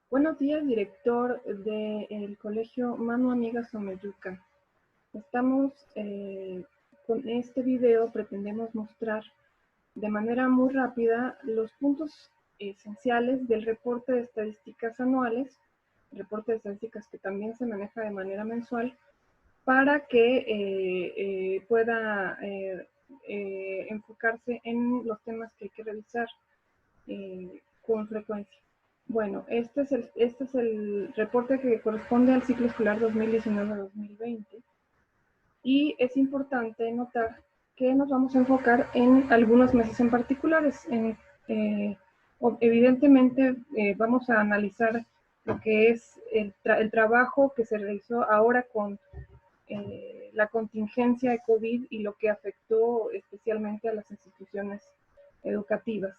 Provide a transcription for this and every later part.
Buenos días, director del Colegio Manu Amiga Someyuca. Estamos con este video, pretendemos mostrar de manera muy rápida los puntos esenciales del reporte de estadísticas anuales, reporte de estadísticas que también se maneja de manera mensual, para que pueda enfocarse en los temas que hay que revisar con frecuencia. Bueno, este es el reporte que corresponde al ciclo escolar 2019-2020 y es importante notar que nos vamos a enfocar en algunos meses en particulares. Evidentemente vamos a analizar lo que es el trabajo que se realizó ahora con la contingencia de COVID y lo que afectó especialmente a las instituciones educativas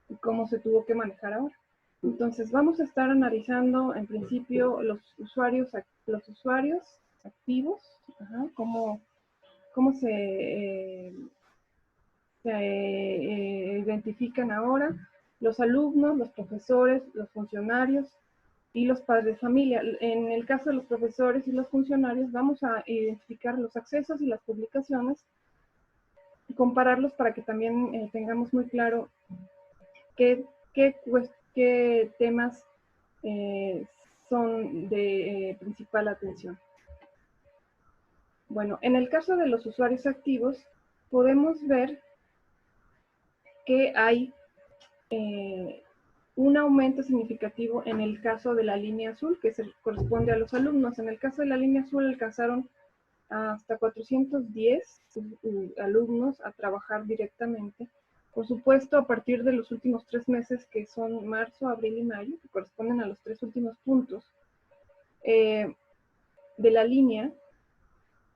y cómo se tuvo que manejar ahora. Entonces vamos a estar analizando en principio los usuarios activos, cómo se identifican ahora, los alumnos, los profesores, los funcionarios y los padres de familia. En el caso de los profesores y los funcionarios vamos a identificar los accesos y las publicaciones y compararlos para que también tengamos muy claro qué temas son de principal atención. Bueno, en el caso de los usuarios activos, podemos ver que hay un aumento significativo en el caso de la línea azul, que corresponde a los alumnos. En el caso de la línea azul alcanzaron hasta 410 alumnos a trabajar directamente. Por supuesto, a partir de los últimos 3 meses, que son marzo, abril y mayo, que corresponden a los 3 últimos puntos de la línea,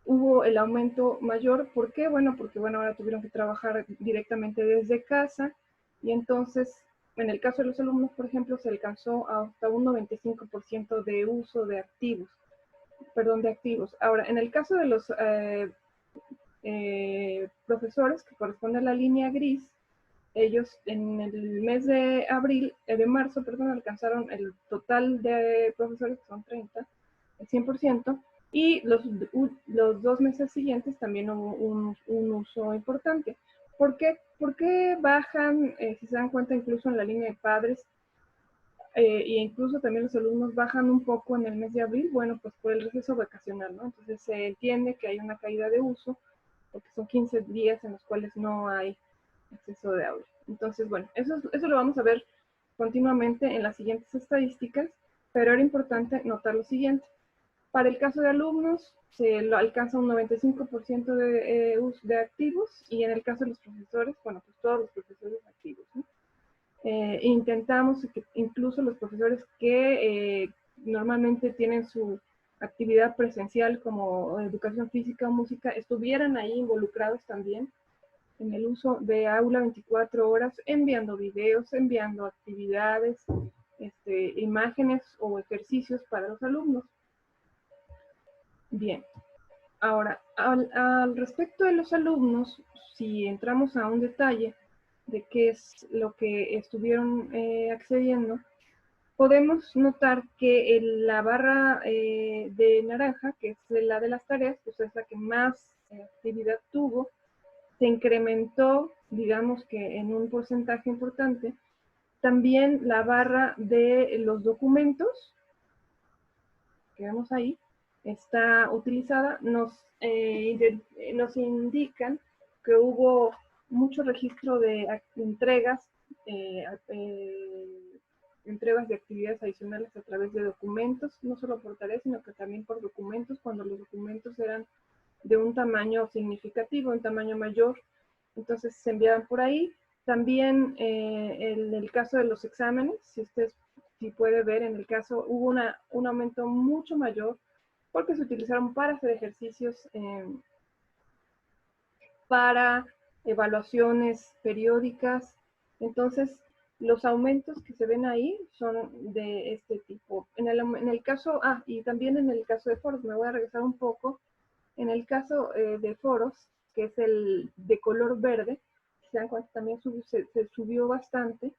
hubo el aumento mayor. ¿Por qué? Bueno, porque ahora tuvieron que trabajar directamente desde casa y entonces, en el caso de los alumnos, por ejemplo, se alcanzó hasta un 95% de uso de activos. Ahora, en el caso de los profesores, que corresponde a la línea gris, ellos en el mes de marzo, alcanzaron el total de profesores, que son 30, el 100%, y los 2 meses siguientes también hubo un uso importante. ¿Por qué bajan, si se dan cuenta, incluso en la línea de padres, e incluso también los alumnos bajan un poco en el mes de abril? Bueno, pues por el receso vacacional, ¿no? Entonces se entiende que hay una caída de uso, porque son 15 días en los cuales no hay exceso de aula. Entonces, bueno, eso lo vamos a ver continuamente en las siguientes estadísticas, pero era importante notar lo siguiente. Para el caso de alumnos, se lo alcanza un 95% de activos, y en el caso de los profesores, bueno, pues todos los profesores activos, ¿no? Intentamos que incluso los profesores que normalmente tienen su actividad presencial como educación física o música estuvieran ahí involucrados también en el uso de aula 24 horas, enviando videos, enviando actividades, imágenes o ejercicios para los alumnos. Bien, ahora, al respecto de los alumnos, si entramos a un detalle de qué es lo que estuvieron accediendo, podemos notar que la barra de naranja, que es la de las tareas, pues es la que más actividad tuvo, se incrementó, digamos que en un porcentaje importante. También la barra de los documentos, que vemos ahí, está utilizada. Nos indican que hubo mucho registro de entregas, eh, eh, entregas de actividades adicionales a través de documentos, no solo por tareas, sino que también por documentos, cuando los documentos eran de un tamaño significativo, un tamaño mayor, entonces se enviaban por ahí. También en el caso de los exámenes, si puede ver, en el caso hubo un aumento mucho mayor, porque se utilizaron para hacer ejercicios, para evaluaciones periódicas. Entonces, los aumentos que se ven ahí son de este tipo. En el caso, y también en el caso de foros, me voy a regresar un poco. En el caso de foros, que es el de color verde, se dan cuenta, también se subió bastante.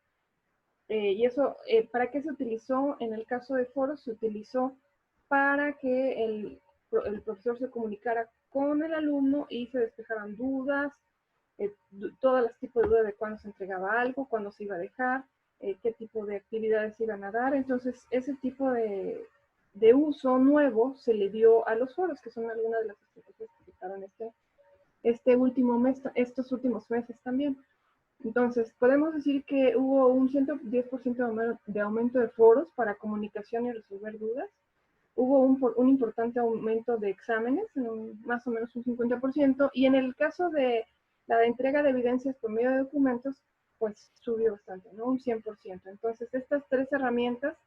Y eso, ¿para qué se utilizó? En el caso de foros se utilizó para que el profesor se comunicara con el alumno y se despejaran dudas, todos los tipos de dudas de cuándo se entregaba algo, cuándo se iba a dejar, qué tipo de actividades iban a dar. Entonces, ese tipo de uso nuevo se le dio a los foros, que son algunas de las estrategias que utilizaron este último mes, estos últimos meses también. Entonces, podemos decir que hubo un 110% de aumento de foros para comunicación y resolver dudas. Hubo un importante aumento de exámenes, más o menos un 50%, y en el caso de la entrega de evidencias por medio de documentos, pues subió bastante, ¿no? Un 100%. Entonces, estas tres herramientas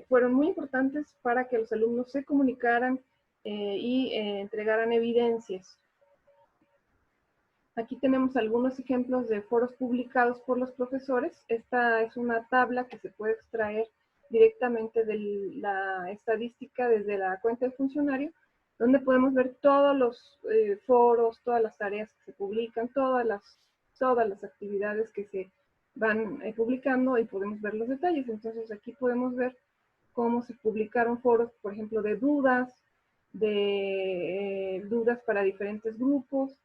fueron muy importantes para que los alumnos se comunicaran y entregaran evidencias. Aquí tenemos algunos ejemplos de foros publicados por los profesores. Esta es una tabla que se puede extraer directamente de la estadística desde la cuenta del funcionario, donde podemos ver todos los foros, todas las tareas que se publican, todas las actividades que se van publicando y podemos ver los detalles. Entonces aquí podemos ver cómo se publicaron foros, por ejemplo, de dudas para diferentes grupos,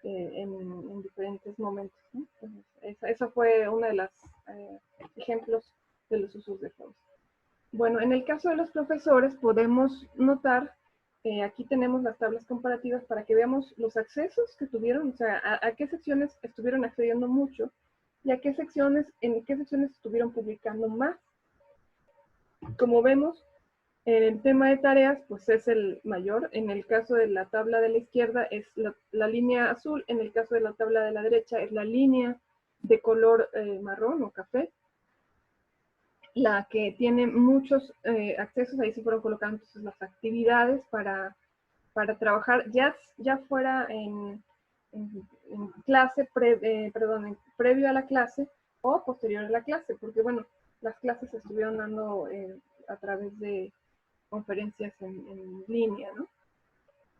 en diferentes momentos, ¿no? Entonces, eso fue uno de los ejemplos de los usos de foros. Bueno, en el caso de los profesores podemos notar, aquí tenemos las tablas comparativas para que veamos los accesos que tuvieron, o sea, a qué secciones estuvieron accediendo mucho y en qué secciones estuvieron publicando más. Como vemos, en el tema de tareas, pues es el mayor. En el caso de la tabla de la izquierda es la línea azul. En el caso de la tabla de la derecha es la línea de color marrón o café. La que tiene muchos accesos, ahí se fueron colocando entonces las actividades para trabajar, ya fuera en clase, previo a la clase o posterior a la clase, porque bueno, las clases se estuvieron dando a través de conferencias en línea, ¿no?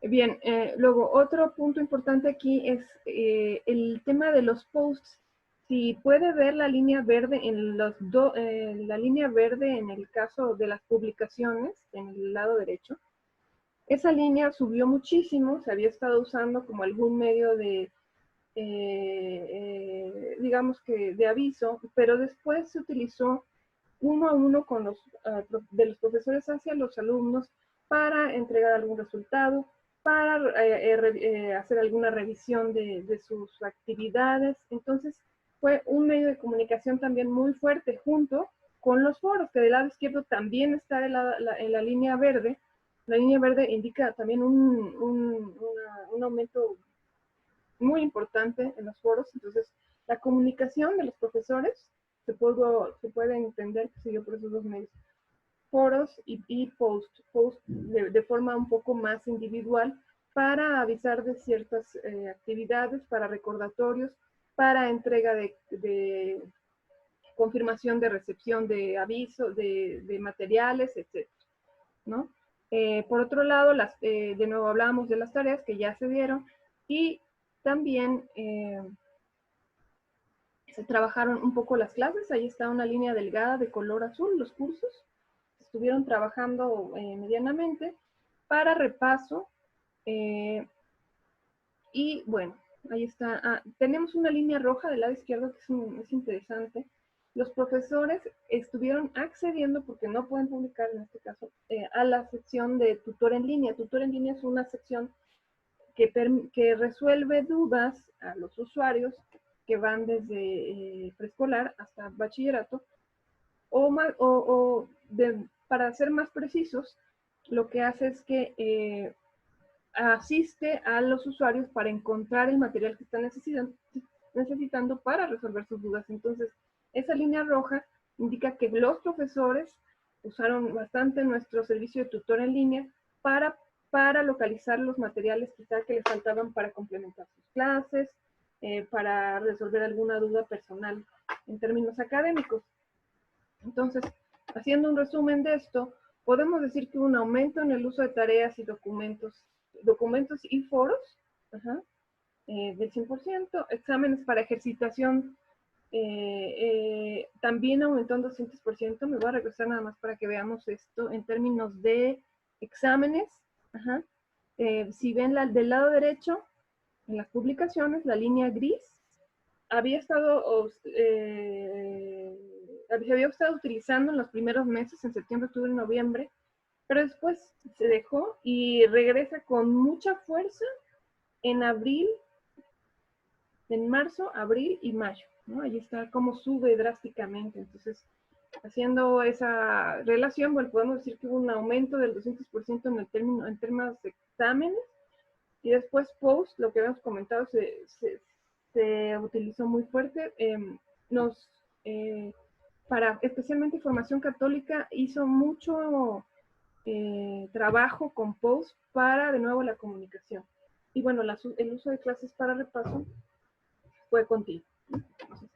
Bien, luego otro punto importante aquí es el tema de los posts. Si puede ver la línea verde la línea verde en el caso de las publicaciones, en el lado derecho, esa línea subió muchísimo, se había estado usando como algún medio de, digamos que de aviso, pero después se utilizó uno a uno con de los profesores hacia los alumnos para entregar algún resultado, para hacer alguna revisión de sus actividades. Entonces, fue un medio de comunicación también muy fuerte junto con los foros, que del lado izquierdo también está en la línea verde. La línea verde indica también un aumento muy importante en los foros. Entonces, la comunicación de los profesores se puede entender que siguió por esos dos medios. Foros y post de forma un poco más individual para avisar de ciertas actividades, para recordatorios, para entrega de confirmación de recepción de avisos, de materiales, etc., ¿no? Por otro lado, de nuevo hablábamos de las tareas que ya se dieron y también se trabajaron un poco las clases. Ahí está una línea delgada de color azul, los cursos. Estuvieron trabajando medianamente para repaso. Y bueno, ahí está. Tenemos una línea roja del lado izquierdo que es interesante. Los profesores estuvieron accediendo, porque no pueden publicar en este caso, a la sección de tutor en línea. Tutor en línea es una sección que resuelve dudas a los usuarios que van desde preescolar hasta bachillerato, para ser más precisos, lo que hace es que asiste a los usuarios para encontrar el material que están necesitando para resolver sus dudas. Entonces, esa línea roja indica que los profesores usaron bastante nuestro servicio de tutor en línea para localizar los materiales quizá que les faltaban para complementar sus clases, para resolver alguna duda personal en términos académicos. Entonces, haciendo un resumen de esto, podemos decir que hubo un aumento en el uso de tareas y documentos y foros, del 100%, exámenes para ejercitación también aumentó un 200%. Me voy a regresar nada más para que veamos esto en términos de exámenes. Ajá. Si ven del lado derecho, en las publicaciones, la línea gris había estado, se había estado utilizando en los primeros meses, en septiembre, octubre y noviembre, pero después se dejó y regresa con mucha fuerza en abril, en marzo, abril y mayo, ¿no? Ahí está cómo sube drásticamente. Entonces, haciendo esa relación, bueno, podemos decir que hubo un aumento del 200% en términos de exámenes, y después post, lo que habíamos comentado, se utilizó muy fuerte. Para especialmente formación católica, hizo mucho trabajo con post para, de nuevo, la comunicación. Y bueno, el uso de clases para repaso fue continuo. Entonces,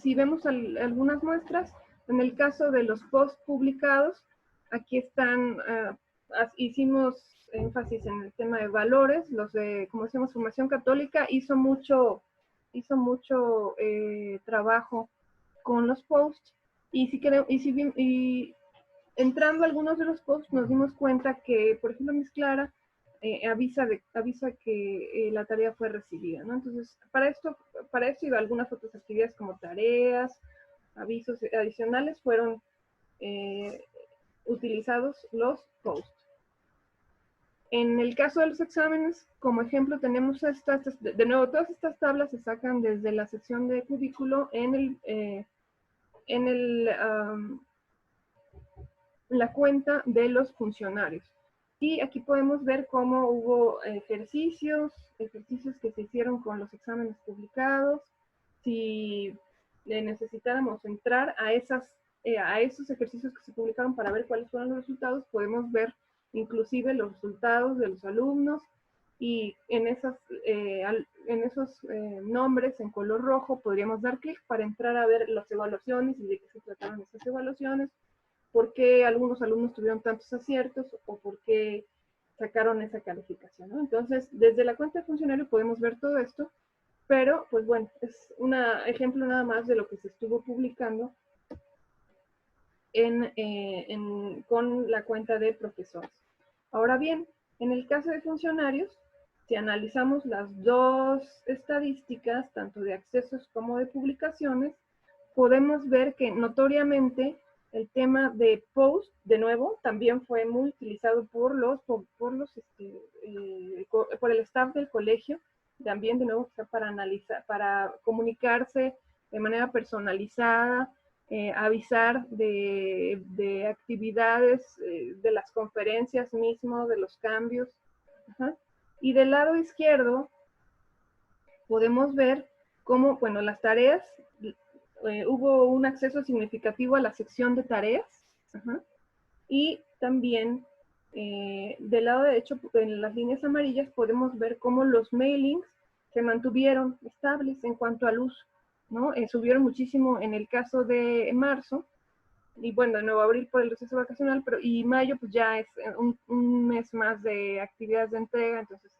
si vemos algunas muestras, en el caso de los posts publicados, aquí están, hicimos énfasis en el tema de valores. Los de, como decíamos, formación católica hizo mucho trabajo con los posts. Y entrando a algunos de los posts nos dimos cuenta que, por ejemplo, Miss Clara avisa que la tarea fue recibida, ¿no? Entonces, para esto y algunas otras actividades como tareas, avisos adicionales, fueron utilizados los posts. En el caso de los exámenes, como ejemplo, tenemos de nuevo, todas estas tablas se sacan desde la sección de cubículo en la cuenta de los funcionarios. Y aquí podemos ver cómo hubo ejercicios que se hicieron con los exámenes publicados. Si necesitáramos entrar a esos ejercicios que se publicaron para ver cuáles fueron los resultados, podemos ver inclusive los resultados de los alumnos, y en esos nombres en color rojo podríamos dar clic para entrar a ver las evaluaciones y de qué se trataron esas evaluaciones, por qué algunos alumnos tuvieron tantos aciertos o por qué sacaron esa calificación, ¿no? Entonces, desde la cuenta de funcionario podemos ver todo esto, pero pues bueno, es un ejemplo nada más de lo que se estuvo publicando con la cuenta de profesores. Ahora bien, en el caso de funcionarios, si analizamos las dos estadísticas, tanto de accesos como de publicaciones, podemos ver que notoriamente el tema de post, de nuevo, también fue muy utilizado por el staff del colegio, también de nuevo para analizar, para comunicarse de manera personalizada, avisar de actividades, de las conferencias mismo, de los cambios. Ajá. Y del lado izquierdo podemos ver cómo, bueno, las tareas, hubo un acceso significativo a la sección de tareas. Ajá. Y también del lado derecho, en las líneas amarillas, podemos ver cómo los mailings se mantuvieron estables en cuanto al uso, ¿no? Subieron muchísimo en el caso de marzo, y bueno, de nuevo abril por el receso vacacional, y mayo pues ya es un mes más de actividades de entrega, entonces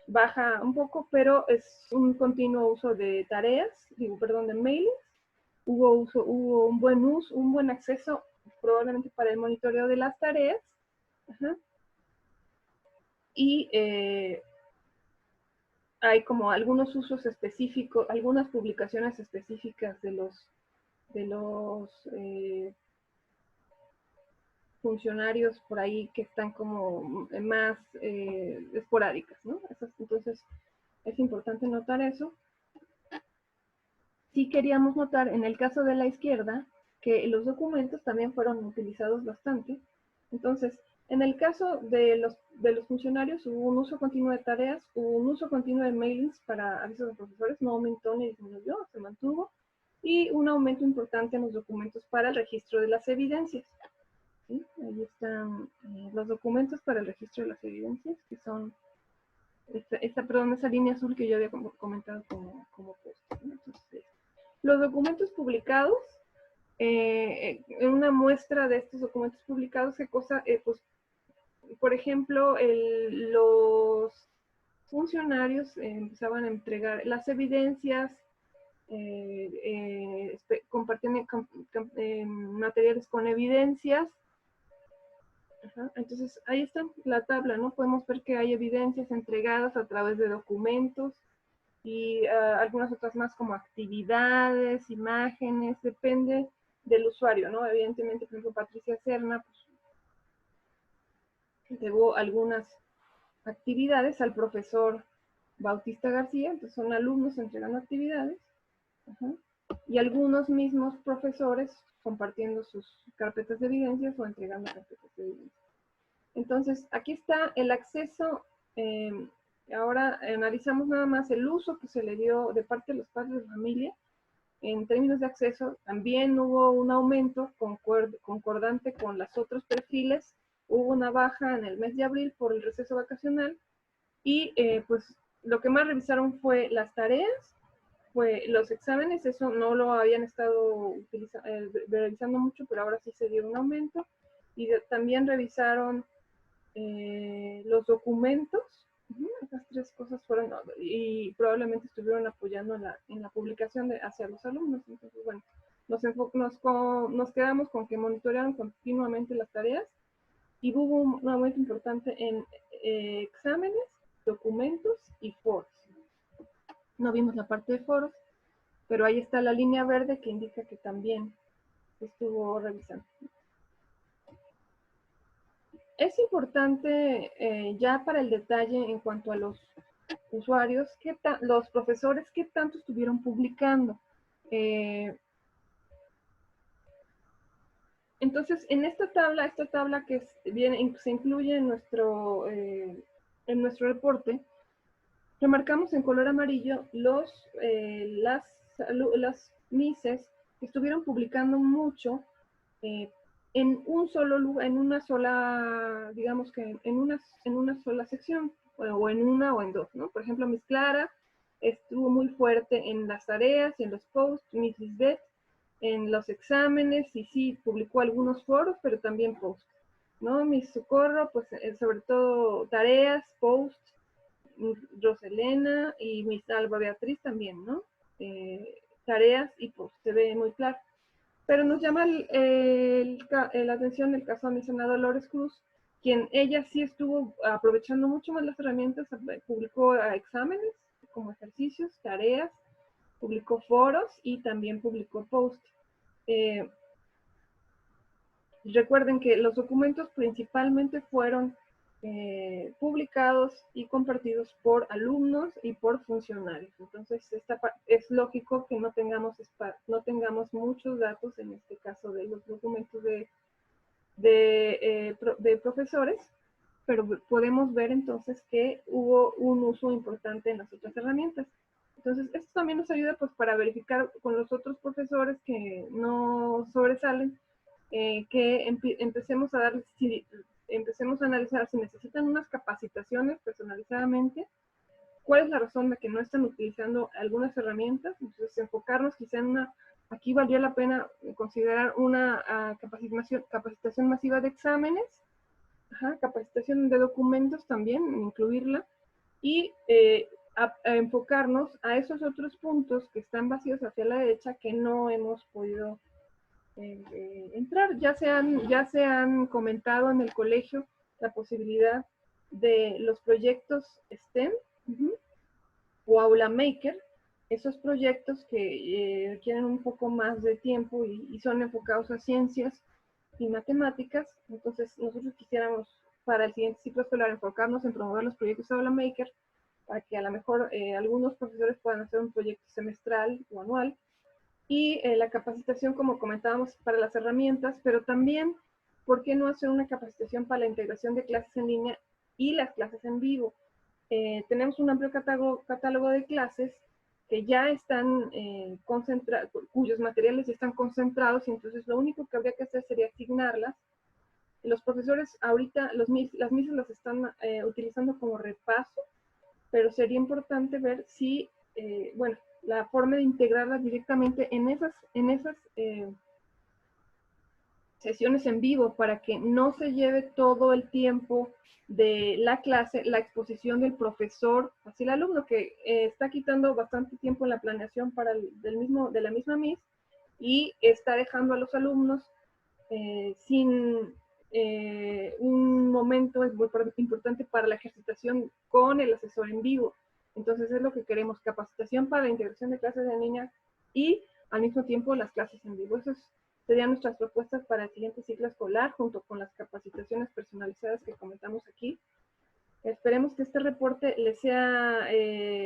baja un poco, pero es un continuo uso de tareas, de mailings. Hubo un buen uso, un buen acceso probablemente para el monitoreo de las tareas. Ajá. Y hay como algunos usos específicos, algunas publicaciones específicas de los funcionarios por ahí que están como más esporádicas, ¿no? Entonces, es importante notar eso. Sí queríamos notar en el caso de la izquierda que los documentos también fueron utilizados bastante. Entonces, en el caso de los funcionarios hubo un uso continuo de tareas, hubo un uso continuo de mailings para avisos de profesores, no aumentó ni disminuyó, se mantuvo, y un aumento importante en los documentos para el registro de las evidencias. ¿Sí? Ahí están los documentos para el registro de las evidencias, que son esa línea azul que yo había comentado como post, ¿no? Entonces, los documentos publicados, en una muestra de estos documentos publicados, pues, por ejemplo, los funcionarios empezaban a entregar las evidencias compartiendo materiales con evidencias. Ajá. Entonces, ahí está la tabla, ¿no? Podemos ver que hay evidencias entregadas a través de documentos y algunas otras más como actividades, imágenes, depende del usuario, ¿no? Evidentemente, por ejemplo, Patricia Serna pues, entregó algunas actividades al profesor Bautista García, entonces son alumnos entregando actividades, ajá, y algunos mismos profesores compartiendo sus carpetas de evidencias o entregando carpetas de evidencias. Entonces, aquí está el acceso. Ahora analizamos nada más el uso que se le dio de parte de los padres de familia. En términos de acceso, también hubo un aumento concordante con los otros perfiles. Hubo una baja en el mes de abril por el receso vacacional. Y pues lo que más revisaron fue las tareas, fue los exámenes, eso no lo habían estado revisando mucho, pero ahora sí se dio un aumento. Y también revisaron los documentos, esas tres cosas fueron, y probablemente estuvieron apoyando en la publicación hacia los alumnos. Entonces, bueno, nos quedamos con que monitorearon continuamente las tareas y hubo un aumento importante en exámenes, documentos y foros. No vimos la parte de foros, pero ahí está la línea verde que indica que también estuvo revisando. Es importante ya para el detalle en cuanto a los usuarios, los profesores, qué tanto estuvieron publicando. Entonces, en esta tabla que se incluye en nuestro reporte, remarcamos en color amarillo las mises que estuvieron publicando mucho en un solo lugar, en una sola, digamos que en una sola sección, o en una o en dos, ¿no? Por ejemplo, Miss Clara estuvo muy fuerte en las tareas y en los posts, Miss Lisbeth en los exámenes, y sí, publicó algunos foros, pero también posts, ¿no? Miss Socorro, pues sobre todo tareas, posts, Roselena y Miss Alba Beatriz también, ¿no? Tareas y posts, se ve muy claro. Pero nos llama la atención el caso de mi senadora Dolores Cruz, quien ella sí estuvo aprovechando mucho más las herramientas, publicó exámenes como ejercicios, tareas, publicó foros y también publicó posts. Recuerden que los documentos principalmente fueron publicados y compartidos por alumnos y por funcionarios. Entonces, es lógico que no tengamos muchos datos, en este caso de los documentos de profesores, pero podemos ver entonces que hubo un uso importante en las otras herramientas. Entonces, esto también nos ayuda pues para verificar con los otros profesores que no sobresalen, que empecemos a analizar si necesitan unas capacitaciones personalizadamente, cuál es la razón de que no están utilizando algunas herramientas. Entonces, enfocarnos quizá aquí valdría la pena considerar una capacitación masiva de exámenes, capacitación de documentos también, incluirla, y a enfocarnos a esos otros puntos que están vacíos hacia la derecha que no hemos podido entrar. Ya se han comentado en el colegio la posibilidad de los proyectos STEM o Aula Maker, esos proyectos que requieren un poco más de tiempo y son enfocados a ciencias y matemáticas. Entonces, nosotros quisiéramos para el siguiente ciclo escolar enfocarnos en promover los proyectos Aula Maker, para que a lo mejor algunos profesores puedan hacer un proyecto semestral o anual, y la capacitación, como comentábamos, para las herramientas, pero también, ¿por qué no hacer una capacitación para la integración de clases en línea y las clases en vivo? Tenemos un amplio catálogo de clases que ya están concentrados, cuyos materiales ya están concentrados, y entonces lo único que habría que hacer sería asignarlas. Los profesores ahorita, las misas las están utilizando como repaso, pero sería importante ver si, bueno, la forma de integrarlas directamente en esas sesiones en vivo para que no se lleve todo el tiempo de la clase, la exposición del profesor hacia el alumno, que está quitando bastante tiempo en la planeación para de la misma MIS y está dejando a los alumnos sin un momento importante para la ejercitación con el asesor en vivo. Entonces es lo que queremos, capacitación para la integración de clases en línea y al mismo tiempo las clases en vivo. Esas serían nuestras propuestas para el siguiente ciclo escolar, junto con las capacitaciones personalizadas que comentamos aquí. Esperemos que este reporte les sea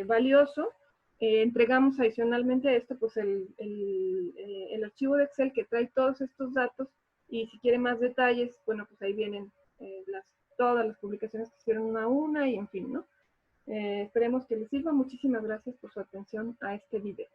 valioso. Entregamos adicionalmente a esto pues el archivo de Excel que trae todos estos datos, y si quieren más detalles, bueno, pues ahí vienen todas las publicaciones que hicieron una a una y en fin, ¿no? Esperemos que les sirva. Muchísimas gracias por su atención a este video.